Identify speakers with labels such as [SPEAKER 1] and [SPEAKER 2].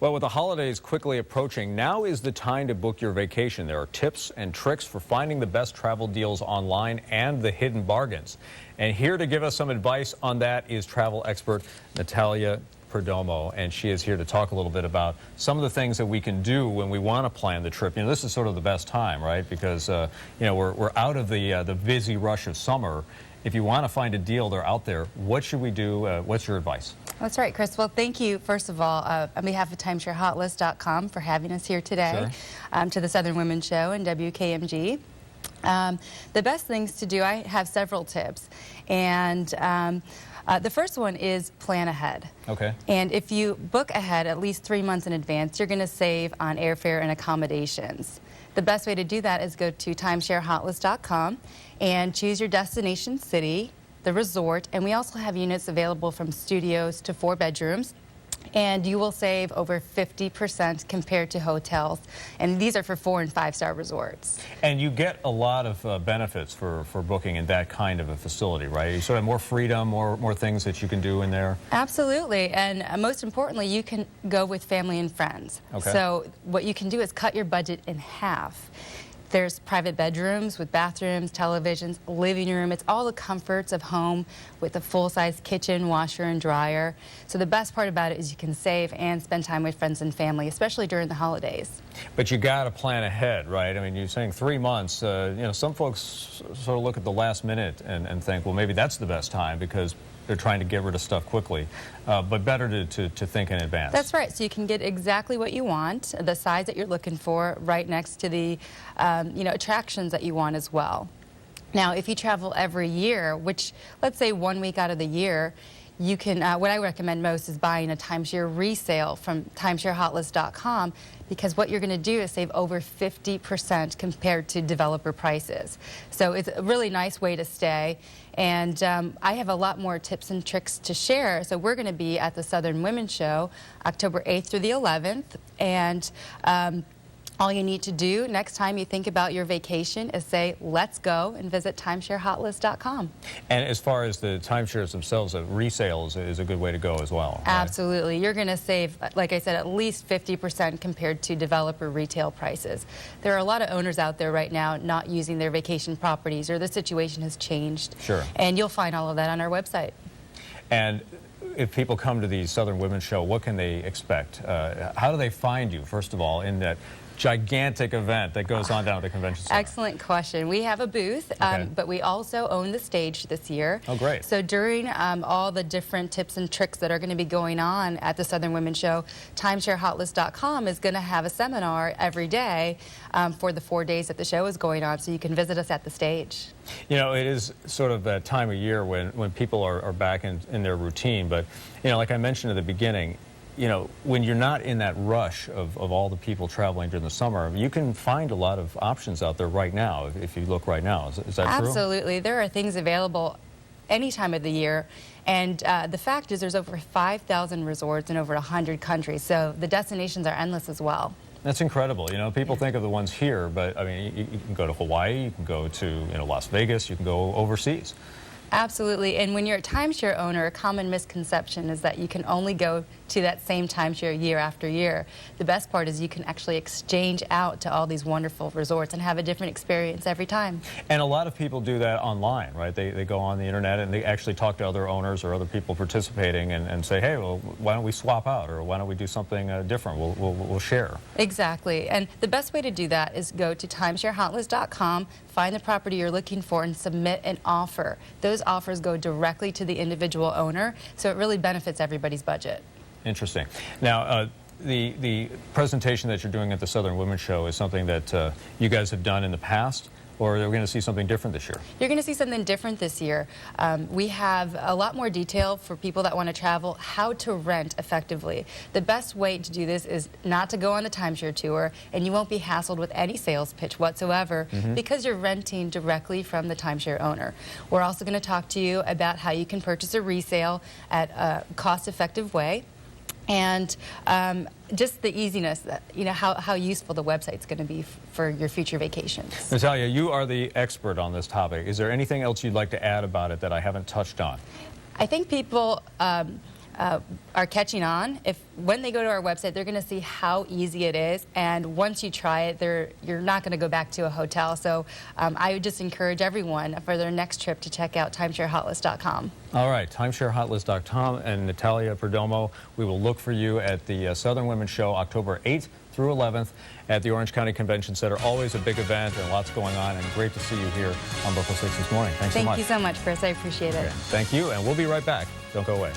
[SPEAKER 1] Well, with the holidays quickly approaching, now is the time to book your vacation. There are tips and tricks for finding the best travel deals online and the hidden bargains. And here to give us some advice on that is travel expert Natalia Perdomo, and she is here to talk a little bit about some of the things that we can do when we want to plan the trip. You know, this is sort of the best time, right? Because you know, we're out of the busy rush of summer. If you want to find a deal, they're out there. What should we do? What's your advice?
[SPEAKER 2] That's right, Chris. Well, thank you, first of all, on behalf of timesharehotlist.com for having us here today to the Southern Women's Show and WKMG. The best things to do, I have several tips. And the first one is plan ahead.
[SPEAKER 1] Okay.
[SPEAKER 2] And if you book ahead at least 3 months in advance, you're going to save on airfare and accommodations. The best way to do that is go to timesharehotlist.com and choose your destination city, the resort, and we also have units available from studios to 4 bedrooms. And you will save over 50% compared to hotels. And these are for 4- and 5-star resorts.
[SPEAKER 1] And you get a lot of benefits for booking in that kind of a facility, right? You sort of have more freedom, more things that you can do in there.
[SPEAKER 2] Absolutely. And most importantly, you can go with family and friends.
[SPEAKER 1] Okay.
[SPEAKER 2] So what you can do is cut your budget in half. There's private bedrooms with bathrooms, televisions, living room. It's all the comforts of home with a full-size kitchen, washer, and dryer. So the best part about it is you can save and spend time with friends and family, especially during the holidays.
[SPEAKER 1] But you got to plan ahead, right? I mean, you're saying 3 months. You know, some folks sort of look at the last minute and think, well, maybe that's the best time because they're trying to get rid of stuff quickly, but better to think in advance.
[SPEAKER 2] That's right. So you can get exactly what you want, the size that you're looking for, right next to the you know, attractions that you want as well. Now, if you travel every year, which let's say 1 week out of the year, you can, what I recommend most is buying a timeshare resale from timesharehotlist.com, because what you're going to do is save over 50% compared to developer prices. So it's a really nice way to stay. And I have a lot more tips and tricks to share. So we're going to be at the Southern Women's Show October 8th through the 11th. And all you need to do next time you think about your vacation is say, let's go, and visit timesharehotlist.com.
[SPEAKER 1] And as far as the timeshares themselves, resales is a good way to go as well. Right?
[SPEAKER 2] Absolutely. You're going to save, like I said, at least 50% compared to developer retail prices. There are a lot of owners out there right now not using their vacation properties, or the situation has changed.
[SPEAKER 1] Sure.
[SPEAKER 2] And you'll find all of that on our website.
[SPEAKER 1] And if people come to the Southern Women's Show, what can they expect? How do they find you, first of all, in that gigantic event that goes on down at the convention center?
[SPEAKER 2] Excellent question. We have a booth, but we also own the stage this year.
[SPEAKER 1] Oh, great.
[SPEAKER 2] So during all the different tips and tricks that are going to be going on at the Southern Women's Show, timesharehotlist.com is going to have a seminar every day for the 4 days that the show is going on, so you can visit us at the stage.
[SPEAKER 1] You know, it is sort of that time of year when people are back in their routine, but, you know, like I mentioned at the beginning, you know, when you're not in that rush of all the people traveling during the summer, you can find a lot of options out there right now if you look right now. Is that true?
[SPEAKER 2] Absolutely. There are things available any time of the year. And the fact is there's over 5,000 resorts in over 100 countries. So the destinations are endless as well.
[SPEAKER 1] That's incredible. You know, people think of the ones here, but I mean, you can go to Hawaii, you can go to, you know, Las Vegas, you can go overseas.
[SPEAKER 2] Absolutely. And when you're a timeshare owner, a common misconception is that you can only go to that same timeshare year after year. The best part is you can actually exchange out to all these wonderful resorts and have a different experience every time.
[SPEAKER 1] And a lot of people do that online, right? They go on the internet and they actually talk to other owners or other people participating and say, hey, well, why don't we swap out, or why don't we do something different? We'll share.
[SPEAKER 2] Exactly. And the best way to do that is go to timesharehotlist.com, find the property you're looking for, and submit an offer. Those offers go directly to the individual owner, so it really benefits everybody's budget.
[SPEAKER 1] Interesting. Now, the presentation that you're doing at the Southern Women's Show is something that you guys have done in the past, or are we going to see something different this year?
[SPEAKER 2] You're going to see something different this year. We have a lot more detail for people that want to travel, how to rent effectively. The best way to do this is not to go on a timeshare tour, and you won't be hassled with any sales pitch whatsoever because you're renting directly from the timeshare owner. We're also going to talk to you about how you can purchase a resale at a cost-effective way. And just the easiness, that, you know, how useful the website's going to be for your future vacations.
[SPEAKER 1] Natalia, you are the expert on this topic. Is there anything else you'd like to add about it that I haven't touched on?
[SPEAKER 2] I think people are catching on. When they go to our website, they're going to see how easy it is, and once you try it, you're not going to go back to a hotel. So I would just encourage everyone for their next trip to check out timesharehotlist.com.
[SPEAKER 1] All right, timesharehotlist.com, and Natalia Perdomo, we will look for you at the Southern Women's Show October 8th through 11th at the Orange County Convention Center. Always a big event and lots going on, and great to see you here on Local 6 this morning. Thanks so much.
[SPEAKER 2] Thank you so much, Chris. I appreciate it.
[SPEAKER 1] Okay, thank you, and we'll be right back. Don't go away.